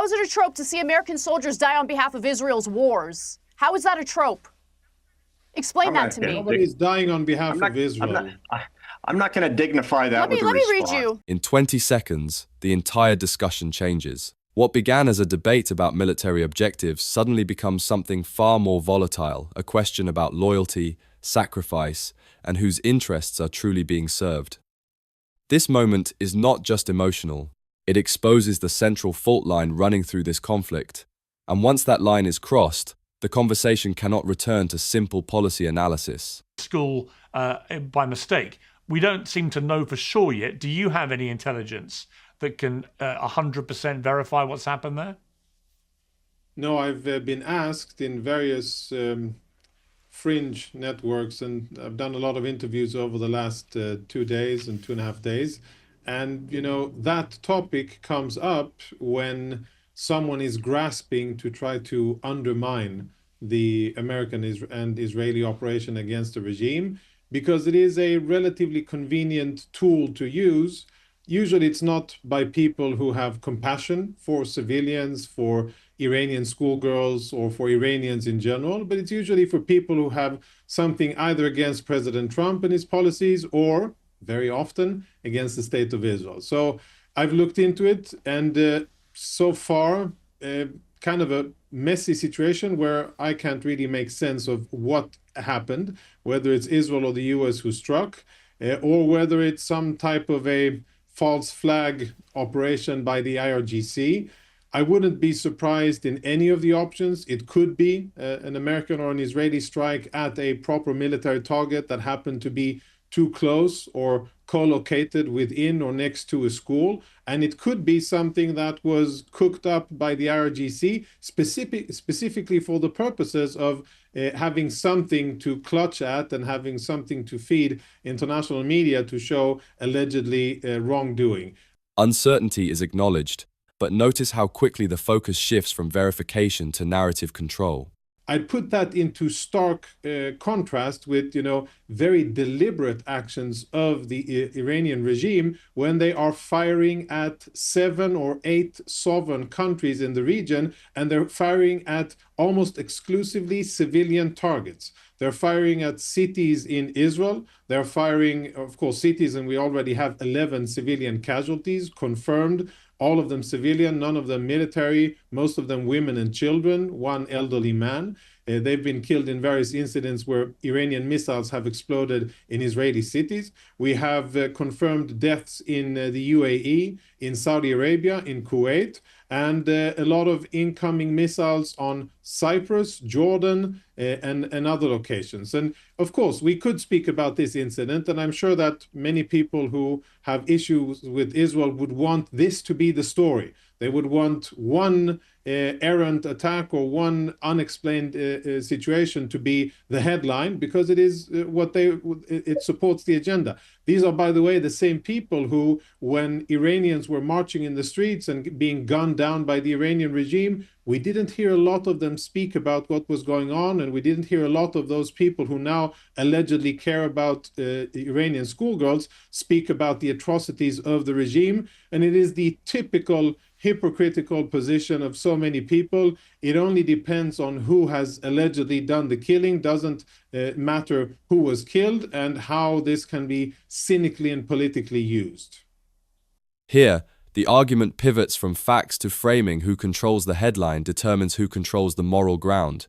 is it a trope to see American soldiers die on behalf of Israel's wars? How is that a trope? Explain that to me. Nobody's dying on behalf of Israel. I'm not going to dignify that with a Let me response. read you. In 20 seconds, the entire discussion changes. What began as a debate about military objectives suddenly becomes something far more volatile, a question about loyalty, sacrifice, and whose interests are truly being served. This moment is not just emotional. It exposes the central fault line running through this conflict. And once that line is crossed, the conversation cannot return to simple policy analysis. School by mistake. We don't seem to know for sure yet. Do you have any intelligence that can 100% verify what's happened there? No, I've been asked in various fringe networks, and I've done a lot of interviews over the last 2 days and 2.5 days. And, you know, that topic comes up when someone is grasping to try to undermine the American and Israeli operation against the regime, because it is a relatively convenient tool to use. Usually it's not by people who have compassion for civilians, for Iranian schoolgirls, or for Iranians in general, but it's usually for people who have something either against President Trump and his policies, or very often against the state of Israel. So I've looked into it, and so far, kind of a messy situation where I can't really make sense of what happened, whether it's Israel or the US who struck, or whether it's some type of a false flag operation by the IRGC. I wouldn't be surprised in any of the options. It could be an American or an Israeli strike at a proper military target that happened to be too close or co-located within or next to a school. And it could be something that was cooked up by the IRGC specifically for the purposes of having something to clutch at and having something to feed international media to show allegedly wrongdoing. Uncertainty is acknowledged, but notice how quickly the focus shifts from verification to narrative control. I'd put that into stark contrast with, you know, very deliberate actions of the Iranian regime when they are firing at 7 or 8 sovereign countries in the region, and they're firing at almost exclusively civilian targets. They're firing at cities in Israel. They're firing, of course, cities, and we already have 11 civilian casualties confirmed. All of them civilian, none of them military, most of them women and children, one elderly man. They've been killed in various incidents where Iranian missiles have exploded in Israeli cities. We have confirmed deaths in the UAE, in Saudi Arabia, in Kuwait, and a lot of incoming missiles on Cyprus, Jordan, and other locations. And of course, we could speak about this incident, and I'm sure that many people who have issues with Israel would want this to be the story. They would want one errant attack or one unexplained situation to be the headline, because it is it supports the agenda. These are, by the way, the same people who, when Iranians were marching in the streets and being gunned down by the Iranian regime, we didn't hear a lot of them speak about what was going on, and we didn't hear a lot of those people who now allegedly care about Iranian schoolgirls speak about the atrocities of the regime. And it is the typical hypocritical position of so many people. It only depends on who has allegedly done the killing. Doesn't matter who was killed, and how this can be cynically and politically used. Here, the argument pivots from facts to framing. Who controls the headline determines who controls the moral ground.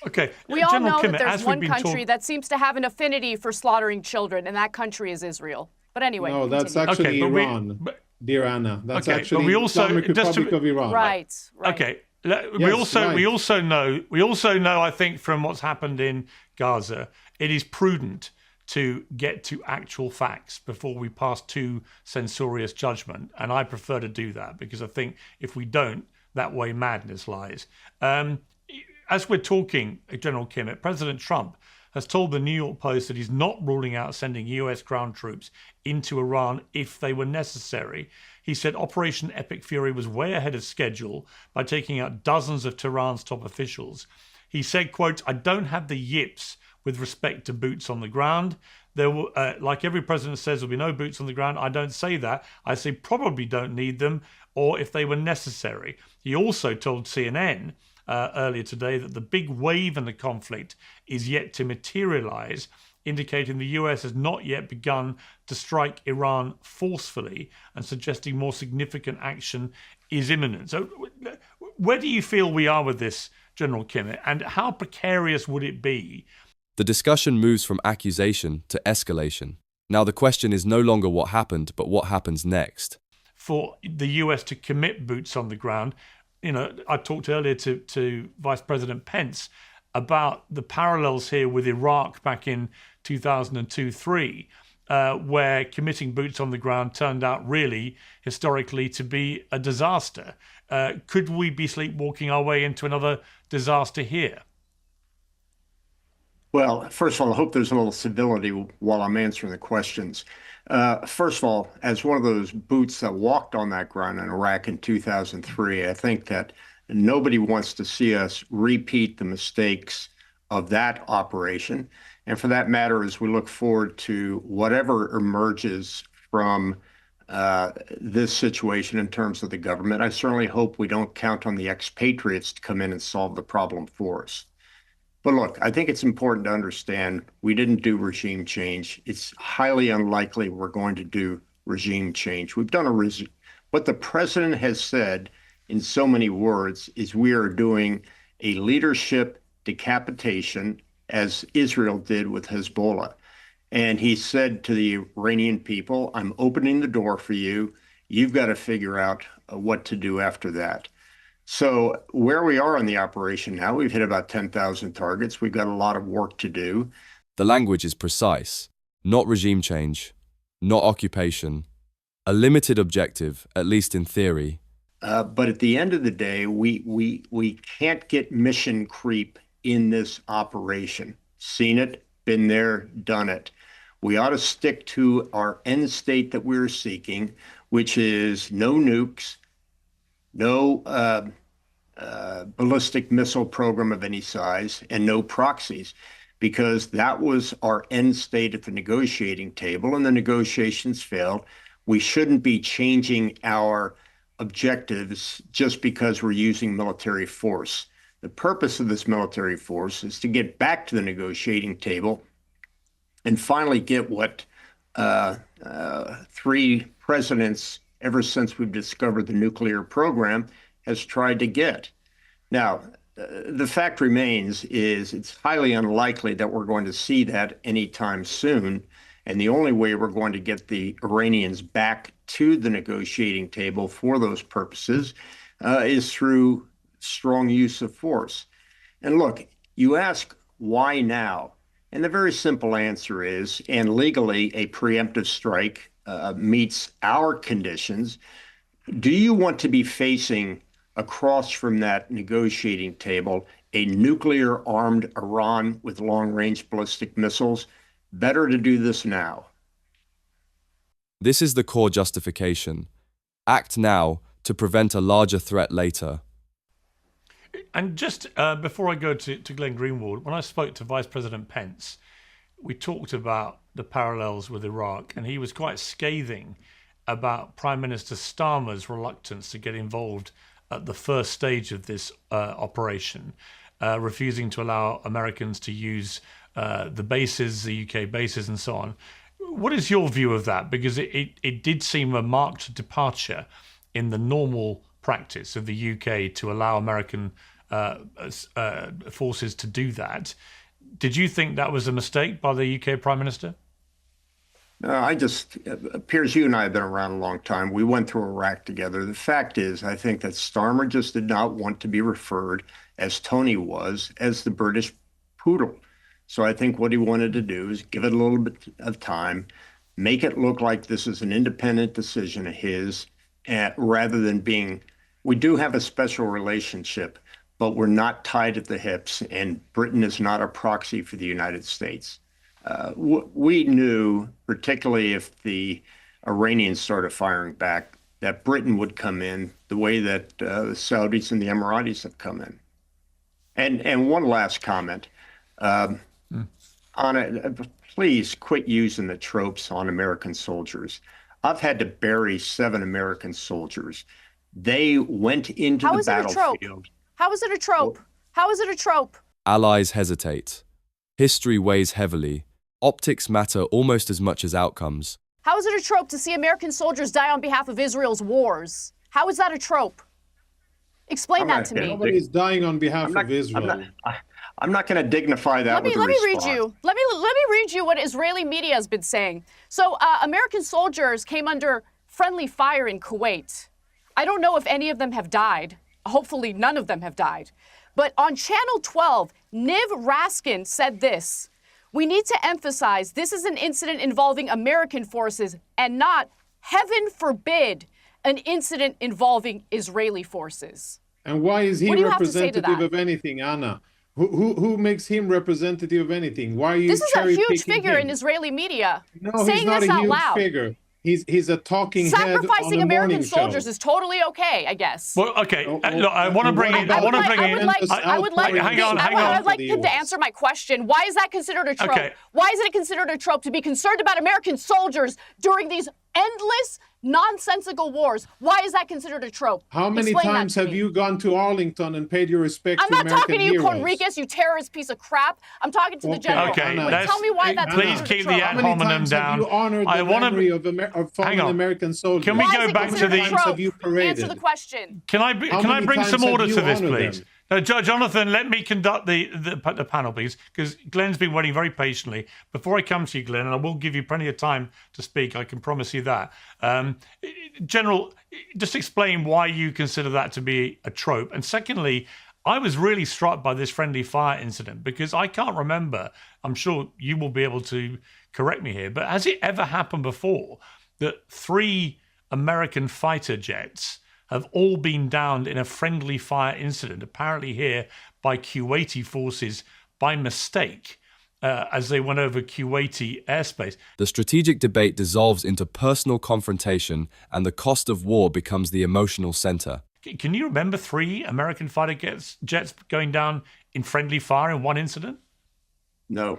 Okay. We all General know Kimmett, that there's one country talk- that seems to have an affinity for slaughtering children, and that country is Israel. But anyway, No, that's continue. actually Okay, Iran, dear Anna. That's Okay, but actually we also- Islamic just to- Republic of Iran. Right. Okay. Yes, we also right. know, I think, from what's happened in Gaza, it is prudent to get to actual facts before we pass too censorious judgment. And I prefer to do that, because I think if we don't, that way madness lies. As we're talking, General Kimmett, President Trump has told the New York Post that he's not ruling out sending US ground troops into Iran if they were necessary. He said Operation Epic Fury was way ahead of schedule by taking out dozens of Tehran's top officials. He said, quote, "I don't have the yips with respect to boots on the ground. There will, like every president says, there'll be no boots on the ground. I don't say that. I say probably don't need them. or if they were necessary. He also told CNN earlier today that the big wave in the conflict is yet to materialize, indicating the US has not yet begun to strike Iran forcefully and suggesting more significant action is imminent. So where do you feel we are with this, General Kim, and how precarious would it be? The discussion moves from accusation to escalation. Now the question is no longer what happened, but what happens next. For the US to commit boots on the ground, you know, I talked earlier to Vice President Pence about the parallels here with Iraq back in 2002-3, where committing boots on the ground turned out really, historically, to be a disaster. Could we be sleepwalking our way into another disaster here? Well, first of all, I hope there's a little civility while I'm answering the questions. First of all, as one of those boots that walked on that ground in Iraq in 2003, I think that nobody wants to see us repeat the mistakes of that operation. And for that matter, as we look forward to whatever emerges from this situation in terms of the government, I certainly hope we don't count on the expatriates to come in and solve the problem for us. But look, I think it's important to understand we didn't do regime change. It's highly unlikely we're going to do regime change. We've done what the president has said in so many words is we are doing a leadership decapitation, as Israel did with Hezbollah. And he said to the Iranian people, I'm opening the door for you. You've got to figure out what to do after that. So where we are in the operation now, we've hit about 10,000 targets. We've got a lot of work to do. The language is precise. Not regime change, not occupation. A limited objective, at least in theory. But at the end of the day, we can't get mission creep in this operation. Seen it, been there, done it. We ought to stick to our end state that we're seeking, which is no nukes, no ballistic missile program of any size, and no proxies, because that was our end state at the negotiating table, and the negotiations failed. We shouldn't be changing our objectives just because we're using military force. The purpose of this military force is to get back to the negotiating table and finally get what three presidents, ever since we've discovered the nuclear program, has tried to get. Now, the fact remains is it's highly unlikely that we're going to see that anytime soon. And the only way we're going to get the Iranians back to the negotiating table for those purposes is through strong use of force. And look, you ask why now? And the very simple answer is, and legally a preemptive strike meets our conditions. Do you want to be facing across from that negotiating table a nuclear armed Iran with long range ballistic missiles? Better to do this now. This is the core justification. Act now to prevent a larger threat later. And just before I go to Glenn Greenwald, when I spoke to Vice President Pence, we talked about the parallels with Iraq, and he was quite scathing about Prime Minister Starmer's reluctance to get involved at the first stage of this operation, refusing to allow Americans to use the bases, the UK bases, and so on. What is your view of that? Because it did seem a marked departure in the normal practice of the UK to allow American forces to do that. Did you think that was a mistake by the UK Prime Minister? Piers, you and I have been around a long time. We went through Iraq together. The fact is, I think that Starmer just did not want to be referred, as Tony was, as the British poodle. So I think what he wanted to do is give it a little bit of time, make it look like this is an independent decision of his, rather than being, we do have a special relationship, but we're not tied at the hips, and Britain is not a proxy for the United States. We knew, particularly if the Iranians started firing back, that Britain would come in the way that the Saudis and the Emiratis have come in. And one last comment. Please quit using the tropes on American soldiers. I've had to bury 7 American soldiers. They went into How the is it a trope? battlefield. How is it a trope? How is it a trope? Allies hesitate. History weighs heavily. Optics matter almost as much as outcomes. How is it a trope to see American soldiers die on behalf of Israel's wars? How is that a trope? Explain that to me. Nobody's dying on behalf of Israel. I'm not going to dignify that with a Let me read response. you. Let me read you what Israeli media has been saying. So, American soldiers came under friendly fire in Kuwait. I don't know if any of them have died. Hopefully, none of them have died. But on Channel 12, Niv Raskin said this: "We need to emphasize this is an incident involving American forces and not, heaven forbid, an incident involving Israeli forces." And why is he What do you have to say to representative that? of anything, Anna? Who makes him representative of anything? Why are you This is a huge cherry-picking figure him? in Israeli media. No, he's saying not this a out huge loud. figure. He's a talking head on Sacrificing a American morning soldiers show. is totally okay, I guess. Well, okay. Oh, Look, I want to bring in. I would like Hang on. him to answer my question. Why is that considered a trope? Okay. Why is it considered a trope to be concerned about American soldiers during these endless, nonsensical wars? Why is that considered a trope? How many Explain that times to have me. you gone to Arlington and paid your respects I'm to not American talking to you, heroes? Conricus, you terrorist piece of crap. I'm talking to the Okay, general. Okay, Anna. But tell me why that's please considered keep a the trope. How ad many hominem times have down. you honored I the wanna- memory of fallen Hang on. American soldiers? Can we Why go is it back to considered the- a Times have trope? you paraded? Answer the question. Can I many bring times some have order you to this, honored please? them? Jonathan, let me conduct the panel, please, because Glenn's been waiting very patiently. Before I come to you, Glenn, and I will give you plenty of time to speak, I can promise you that. General, just explain why you consider that to be a trope. And secondly, I was really struck by this friendly fire incident because I can't remember, I'm sure you will be able to correct me here, but has it ever happened before that 3 American fighter jets have all been downed in a friendly fire incident, apparently here by Kuwaiti forces by mistake, as they went over Kuwaiti airspace? The strategic debate dissolves into personal confrontation, and the cost of war becomes the emotional center. Can you remember 3 American fighter jets going down in friendly fire in one incident? No.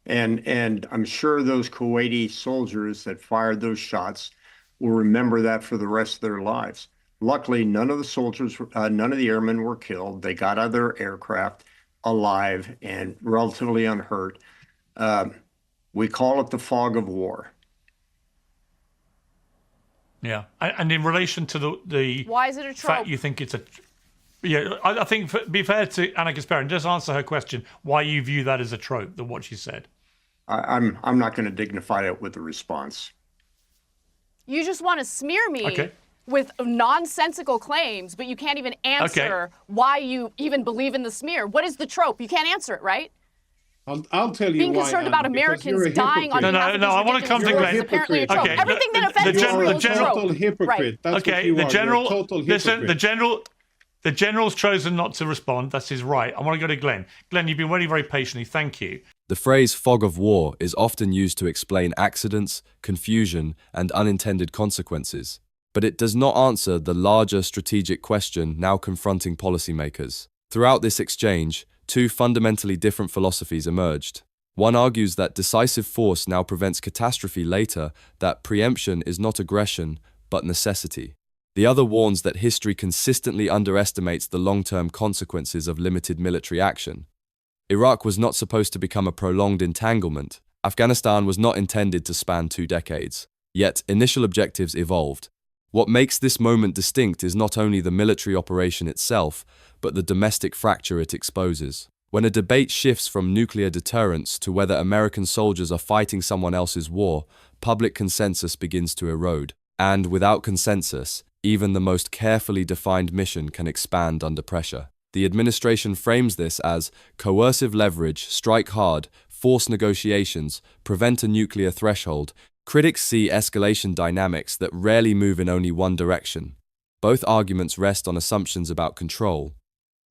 And I'm sure those Kuwaiti soldiers that fired those shots will remember that for the rest of their lives. Luckily, none of the soldiers, none of the airmen were killed. They got out of their aircraft alive and relatively unhurt. We call it the fog of war. Yeah. And in relation to the Why is it a trope? fact you think it's a... Yeah, I think, be fair to Anna Kasparian, just answer her question, why you view that as a trope, what she said. I'm not going to dignify it with a response. You just want to smear me Okay. with nonsensical claims, but you can't even answer why you even believe in the smear. What is the trope? You can't answer it, right? I'll tell you Being why, concerned Anna, about because you're Americans a dying on hypocrite. behalf of No, these I wanna ridiculous come to wars Glenn. is apparently a trope. Okay, Everything that the offends general- Israel the is a general- trope. Total hypocrite. Right. That's what Okay, you the are. general... You're a total Listen, hypocrite. the general's chosen not to respond. That's his right. I want to go to Glenn. Glenn, you've been waiting very patiently. Thank you. The phrase fog of war is often used to explain accidents, confusion, and unintended consequences, but it does not answer the larger strategic question now confronting policymakers. Throughout this exchange, 2 fundamentally different philosophies emerged. One argues that decisive force now prevents catastrophe later, that preemption is not aggression, but necessity. The other warns that history consistently underestimates the long-term consequences of limited military action. Iraq was not supposed to become a prolonged entanglement. Afghanistan was not intended to span 2 decades. Yet, initial objectives evolved. What makes this moment distinct is not only the military operation itself, but the domestic fracture it exposes. When a debate shifts from nuclear deterrence to whether American soldiers are fighting someone else's war, public consensus begins to erode. And without consensus, even the most carefully defined mission can expand under pressure. The administration frames this as coercive leverage, strike hard, force negotiations, prevent a nuclear threshold. Critics see escalation dynamics that rarely move in only one direction. Both arguments rest on assumptions about control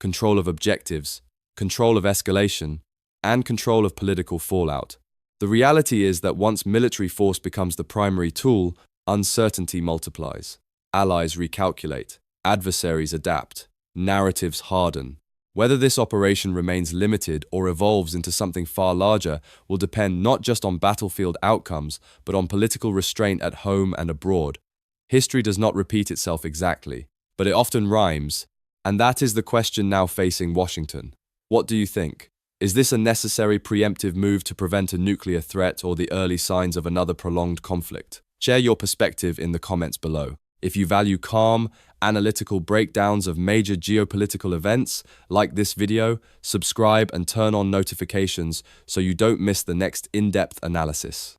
of objectives, control of escalation, and control of political fallout. The reality is that once military force becomes the primary tool, uncertainty multiplies. Allies recalculate, adversaries adapt, narratives harden. Whether this operation remains limited or evolves into something far larger will depend not just on battlefield outcomes, but on political restraint at home and abroad. History does not repeat itself exactly, but it often rhymes, and that is the question now facing Washington. What do you think? Is this a necessary preemptive move to prevent a nuclear threat or the early signs of another prolonged conflict? Share your perspective in the comments below. If you value calm, analytical breakdowns of major geopolitical events, like this video, subscribe and turn on notifications so you don't miss the next in-depth analysis.